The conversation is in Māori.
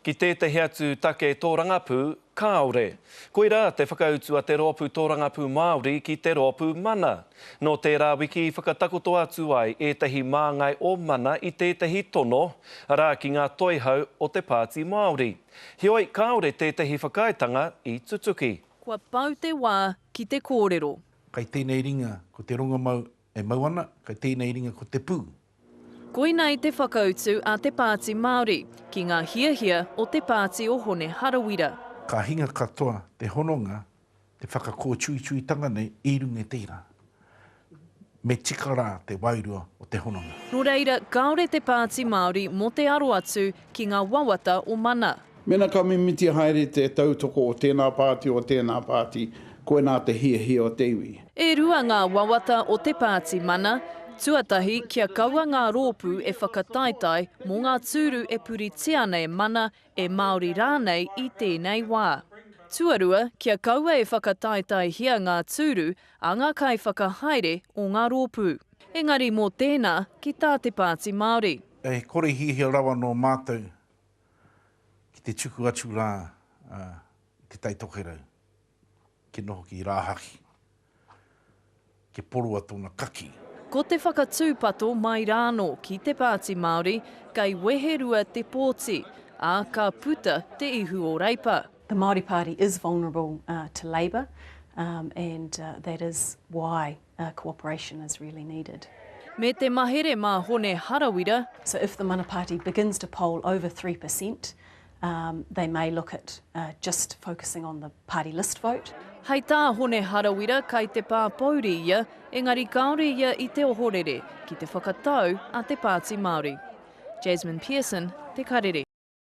Ki tētahi atu take tōrangapū, kāore. Koira te whakautua te rōpū tōrangapū Māori ki te rōpū mana. No tērā wiki whakatakoto atu ai ētahi māngai o mana i tētahi tono, rā ki ngā toihau o te Pāti Māori. Hioi kāore tētahi whakaetanga i tutuki. Kua pau te wā ki te kōrero. Kai tēnei ringa ko te runga mau e mauana, kai tēnei ringa ko te pū. Koina i te whakautu a te Pāti Māori, ki ngā hiahia o te Pāti o Hone Harawira. Ka hinga katoa te hononga, te whakakōtui-tui-tanga nei i runga tērā. Me tika rā te wairua o te hononga. No reira, kaore te Pāti Māori mo te aro atu ki ngā wawata o mana. Mena ka mimiti haere te tautoko o tēnā pāti o tēnā pāti, koe nā te hiahia o te iwi. E rua ngā wawata o te Pāti mana, tuatahi kia kaua ngā rōpū e whakataitai mō ngā tūru e puritia nei mana e Māori rānei i tēnei wā. Tuarua, kia kaua e whakataitai hia ngā tūru a ngā kai whakahaere o ngā rōpū. Engari mō tēnā ki tā te Pāti Māori. E kore hihia rawa no mātou ki te tuku atu rā ki taitokerau, ki noho ki rāhaki, ki porua tōna kaki. Ko te whakatūpato mai rāno ki te Pāti Māori, kai weherua te pōti, a ka puta te ihu o reipa. The Māori Party is vulnerable to Labour, and that is why cooperation is really needed. Me te mahere mā Hone Harawira, So if the Mana Party begins to poll over 3%, they may look at just focusing on the party list vote. hei tā Hone Harawira kai te pā pauri ia, engari kaore ia i te ohorere ki te whakatau a te Pāti Māori. Jasmine Pearson, Te Karere.